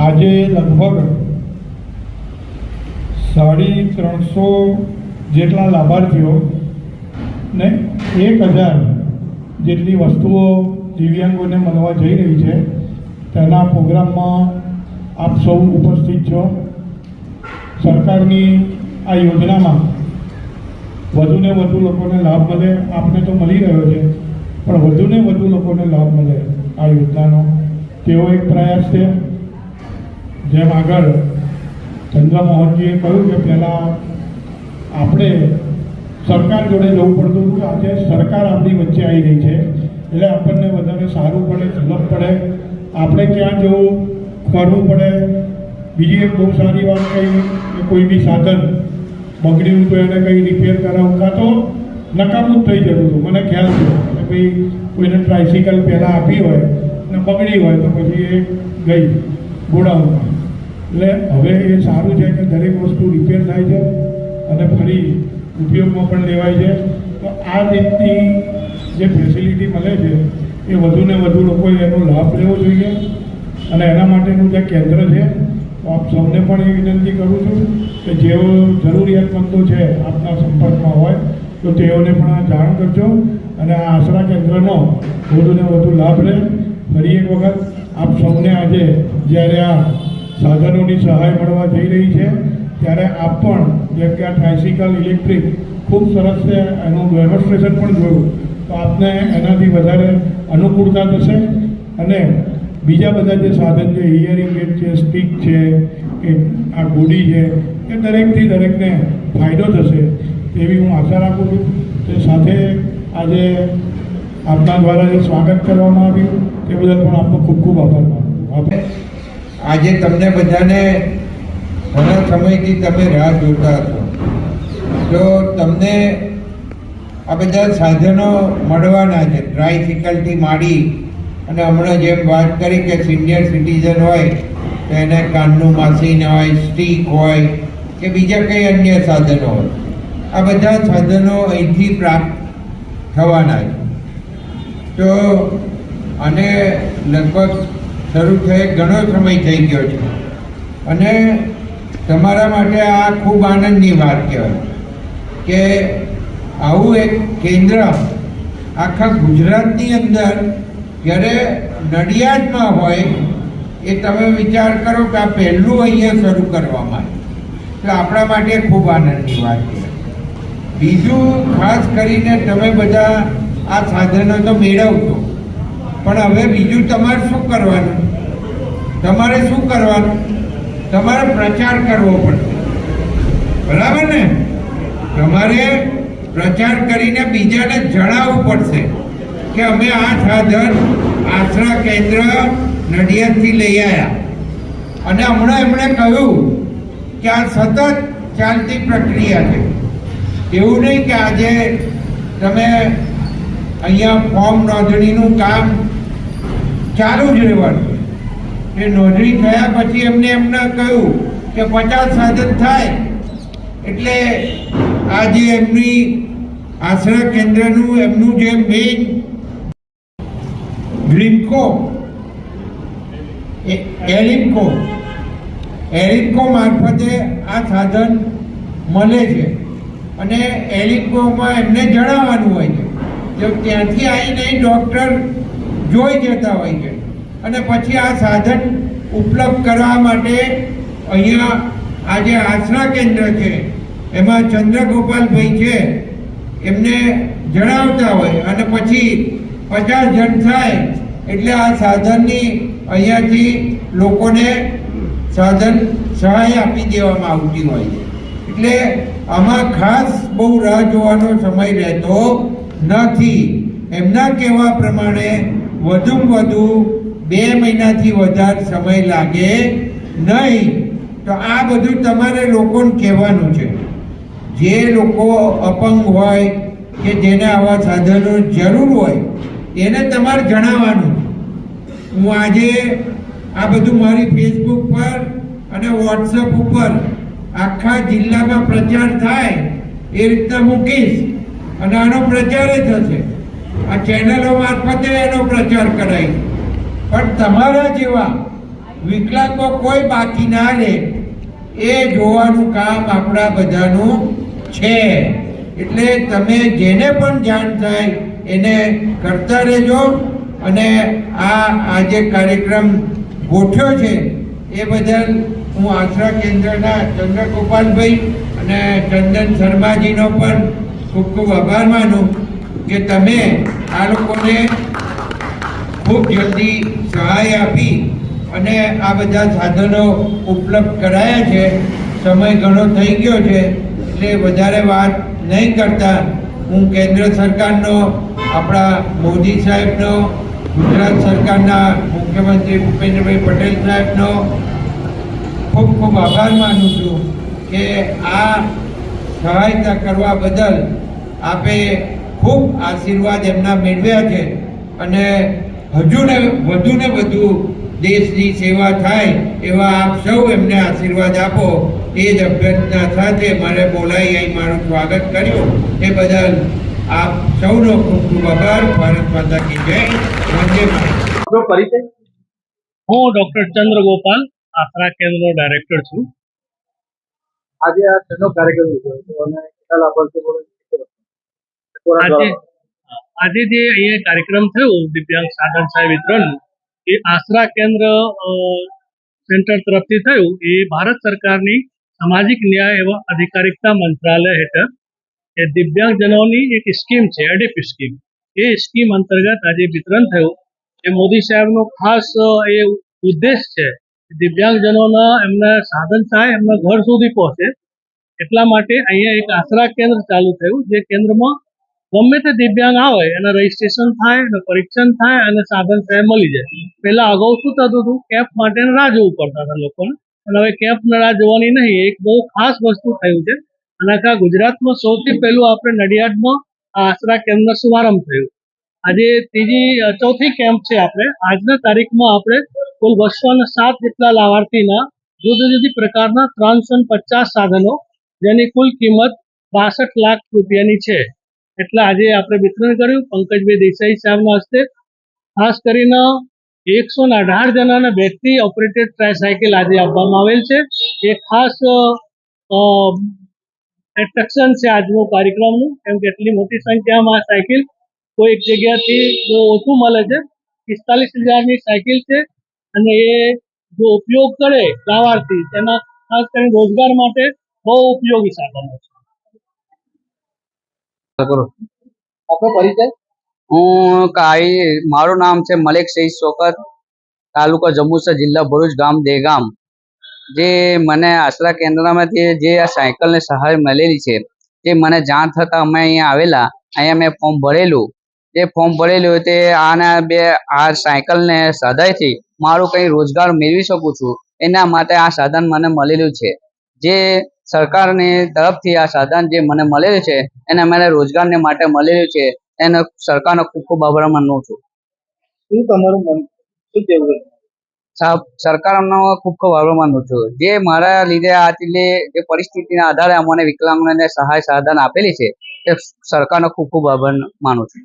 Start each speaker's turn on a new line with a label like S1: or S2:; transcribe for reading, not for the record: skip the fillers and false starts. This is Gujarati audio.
S1: આજે લગભગ 350 જેટલા લાભાર્થીઓ ને 1000 જેટલી વસ્તુઓ દિવ્યાંગોને મળવા જઈ રહી છે. તેના પ્રોગ્રામમાં આપ સૌ ઉપસ્થિત છો. સરકારની આ યોજનામાં વધુને વધુ લોકોને લાભ મળે, આપને તો મળી રહ્યો છે, પણ વધુને વધુ લોકોને લાભ મળે આ યોજનાનો તેવો એક પ્રયાસ છે. જેમ આગળ ચંદ્રમોહનજીએ કહ્યું કે પહેલાં આપણે સરકાર જોડે જવું પડતું હતું, આજે સરકાર આપણી વચ્ચે આવી રહી છે એટલે આપણને વધારે સારું પડે, સુલભ પડે. આપણે ક્યાં જવું, ફરવું પડે. બીજી એક બહુ સારી વાત કહી કે કોઈ બી સાધન બગડ્યું તો એને કંઈ રિપેર કરાવવું કાં તો નકામું જ થઈ જતું હતું. મને ખ્યાલ છે કે ભાઈ કોઈને ટ્રાયસિકલ પહેલાં આપી હોય અને બગડી હોય તો પછી એ ગઈ ગોડાઉનમાં. એટલે હવે એ સારું છે કે દરેક વસ્તુ રિપેર થાય છે અને ફરી ઉપયોગમાં પણ લેવાય છે. તો આ રીતની જે ફેસિલિટી મળે છે એ વધુને વધુ લોકોએ એનો લાભ લેવો જોઈએ અને એના માટેનું જે કેન્દ્ર છે તો આપ સૌને પણ એ વિનંતી કરું છું કે જેઓ જરૂરિયાતમંદો છે આપના સંપર્કમાં હોય તો તેઓને પણ જાણ કરજો અને આ આશરા કેન્દ્રનો વધુને વધુ લાભ લે. ફરી એક વખત આપ સૌને આજે જ્યારે આ સાધનોની સહાય મળવા જઈ રહી છે ત્યારે આપ પણ જેમ કે આ ટ્રાયસિકલ ઇલેક્ટ્રિક ખૂબ સરસ છે, એનું ડેમોન્સ્ટ્રેશન પણ જોયું તો આપને એનાથી વધારે અનુકૂળતા થશે અને બીજા બધા જે સાધન છે, હિયરિંગ એડ છે, સ્પીક છે કે આ ગોડી છે એ દરેકથી દરેકને ફાયદો થશે તેવી હું આશા રાખું છું. તે સાથે આજે આપના દ્વારા જે સ્વાગત કરવામાં આવ્યું તે બદલ પણ આપનો ખૂબ ખૂબ આભાર માનું છું.
S2: આજે તમને બધાને ઘણા સમયથી તમે રાહ જોતા છો તો તમને આ બધા સાધનો મળવાના છે. ટ્રાયસિકલથી માંડી અને હમણાં જેમ વાત કરી કે સિનિયર સિટીઝન હોય તો એને કાનનું મશીન હોય, સ્ટીક હોય કે બીજા કંઈ અન્ય સાધનો હોય, આ બધા સાધનો અહીંથી પ્રાપ્ત થવાના છે. તો અને લગભગ શરૂ થઈ ઘણો સમય થઈ ગયો છે અને તમારા માટે આ ખૂબ આનંદની વાત કહેવાય કે આવું એક કેન્દ્ર આખા ગુજરાતની અંદર જ્યારે નડિયાદમાં હોય એ તમે વિચાર કરો કે આ પહેલું અહીંયા શરૂ કરવામાં આવ્યું તો આપણા માટે ખૂબ આનંદની વાત છે. બીજું ખાસ કરીને તમે બધા આ સાધનો તો મેળવશો પણ હવે બીજું તમારે શું કરવાનું? તમારે શું કરવાનું? તમારે પ્રચાર કરવો પડશે, બરાબર ને? તમારે પ્રચાર કરીને બીજાને જણાવવું પડશે કે અમે આ સાધન આશરા કેન્દ્ર નડિયાદથી લઈ આવ્યા. અને હમણાં એમણે કહ્યું કે આ સતત ચાલતી પ્રક્રિયા છે. એવું નહીં કે આજે તમે અહીંયા ફોર્મ નોંધણીનું કામ ચાલુ જ રહેવાનું. એ નોંધણી થયા પછી એમને કહ્યું કે 50 સાધન થાય એટલે આ જે એમની આશરા કેન્દ્રનું એમનું જે મેઇન ગ્રીમકો એલિમ્કો મારફતે આ સાધન મળે છે અને એલિમ્કોમાં એમને જણાવવાનું હોય છે જો ત્યાંથી આવીને ડૉક્ટર જોઈ જતા હોય છે અને પછી આ સાધન ઉપલબ્ધ કરવા માટે અહીંયા આ જે આશરા કેન્દ્ર છે એમાં ચંદ્રગોપાલભાઈ છે એમને જણાવતા હોય અને પછી 50 જણ થાય એટલે આ સાધનની અહીંયાથી લોકોને સાધન સહાય આપી દેવામાં આવતી હોય છે. એટલે આમાં ખાસ બહુ રાહ જોવાનો સમય રહેતો નથી. એમના કહેવા પ્રમાણે વધુમાં વધુ 2 મહિનાથી વધારે સમય લાગે નહીં. તો આ બધું તમારે લોકોને કહેવાનું છે. જે લોકો અપંગ હોય કે જેને આવા સાધનો જરૂર હોય એને તમારે જણાવવાનું. હું આજે આ બધું મારી ફેસબુક પર અને વોટ્સઅપ ઉપર આખા જિલ્લામાં પ્રચાર થાય એ રીતના મૂકીશ અને આનો પ્રચાર થશે. આ ચેનલો મારફતે એનો પ્રચાર કરાય. પણ તમારા જેવા વિકલાંગો કોઈ બાકી ના રહે એ જોવાનું કામ આપણા બધાનું છે. એટલે તમે જેને પણ જાણ થાય એને કરતા રહેજો. અને આ જે કાર્યક્રમ ગોઠવ્યો છે એ બદલ હું આશરા કેન્દ્રના ચંદ્રગોપાલભાઈ અને ચંદન શર્માજીનો પણ ખૂબ ખૂબ આભાર માનું કે તમે આ લોકોને ખૂબ જલ્દી સહાય આપી અને આ બધા સાધનો ઉપલબ્ધ કરાયા છે. સમય ઘણો થઈ ગયો છે એટલે વધારે વાત નહીં કરતા હું કેન્દ્ર સરકારનો, આપણા મોદી સાહેબનો, ગુજરાત સરકારના મુખ્યમંત્રી ભૂપેન્દ્રભાઈ પટેલ સાહેબનો ખૂબ ખૂબ આભાર માનું છું કે આ સહાયતા કરવા બદલ આપે ખૂબ આશીર્વાદ એમના મેળવ્યા છે. અને હજુ ને વધુ દેશની સેવા થાય એવા આપ સૌ એમને આશીર્વાદ આપો એ જ અભ્યર્થના સાથે મારે બોલાવી અહીં મારું સ્વાગત કર્યું એ બદલ આપ સૌનો ખૂબ ખૂબ આભાર. ભારત માતા કી જય. વંદે માતરમ.
S3: આપણો પરિચય? હું ડૉક્ટર ચંદ્રગોપાલ, આશરા કેન્દ્રનો ડાયરેક્ટર છું.
S4: આજે આ શેનો કાર્યક્રમ યોજાયો અને કેટલા લાભાર્થીઓ
S3: આજે જે અહીંયા કાર્યક્રમ થયો દિવ્યાંગ સાધન સહાય વિતરણનું, એ આશરા કેન્દ્ર સેન્ટર તરફથી થયું. એ ભારત સરકારની સામાજિક ન્યાય એવં અધિકારિતા મંત્રાલય હેઠળ એ દિવ્યાંગજનોની એક સ્કીમ છે, એડીપ સ્કીમ. એ સ્કીમ અંતર્ગત આજે વિતરણ થયું. એ મોદી સાહેબનો ખાસ એ ઉદ્દેશ છે દિવ્યાંગજનોના એમના સાધન સહાય એમના ઘર સુધી પહોંચે. એટલા માટે અહીંયા એક આશરા કેન્દ્ર ચાલુ થયું, જે કેન્દ્રમાં ગમે તે દિવ્યાંગ આવે એના રજીસ્ટ્રેશન થાય, એનું પરીક્ષણ થાય અને સાધન સહાય મળી જાય. પહેલા અગાઉ શું થતું હતું, કેમ્પ માટે રાહ જોવું પડતા હતા લોકોને, અને હવે કેમ્પ રાહ જોવાની નહીં. એક બહુ ખાસ વસ્તુ થયું છે અને આખા ગુજરાતમાં સૌથી પહેલું આપણે નડિયાદમાં આ આશરા કેન્દ્રનો શુભારંભ થયું. આજે ચોથી કેમ્પ છે. આપણે આજના તારીખમાં આપણે કુલ 207 જેટલા લાભાર્થીના જુદી જુદી પ્રકારના 350 સાધનો, જેની કુલ કિંમત 62 લાખ રૂપિયાની છે. એટલે આજે આપણે વિતરણ કર્યું પંકજભાઈ દેસાઈ સાહેબના હસ્તે. ખાસ કરીને 118 જણાને બેટરી ઓપરેટેડ ટ્રાયસાયકલ આજે આપવામાં આવેલ છે. એ ખાસ એટ્રેક્શન છે આજનું કાર્યક્રમનું, કેમ કે એટલી મોટી સંખ્યામાં આ સાયકલ કોઈ એક જગ્યાથી જો ઓછું મળે છે. 45,000ની સાયકલ છે અને એ જો ઉપયોગ કરે લાભાર્થી તેના ખાસ કરીને રોજગાર માટે બહુ ઉપયોગી સાધનો છે.
S4: આપણો પરિચય?
S5: મારું નામ છે મલેક શહીદ શોકત, તાલુકો જંબુસર, જિલ્લા ભરૂચ, ગામ દેગામ. જે મને આશરા કેન્દ્રમાંથી જે આ સાયકલને સહાય મળેલી છે, તે મને જાણ થતાં અમે અહીંયા આવેલા. અહીંયા મેં ફોર્મ ભરેલું. જે ફોર્મ ભરેલું તે આ સાયકલને સહાયથી મારું કંઈ રોજગાર મેળવી શકું છું, એના માટે આ સાધન મને મળેલું છે. જે સરકારની તરફથી આ સાધન જે મને મળેલું છે એને મને રોજગારને માટે મળેલું છે, એને સરકારનો ખૂબ ખૂબ આભાર માનું છું.
S4: શું તમારું મન શું કહેવું?
S5: સરકારનો ખૂબ ખૂબ આભાર માનું છું, જે મારા લીધે જે પરિસ્થિતિના આધારે અમને વિકલાંગોને સહાય સાધન આપેલી છે, તે સરકારનો ખૂબ ખૂબ આભાર માનું છું.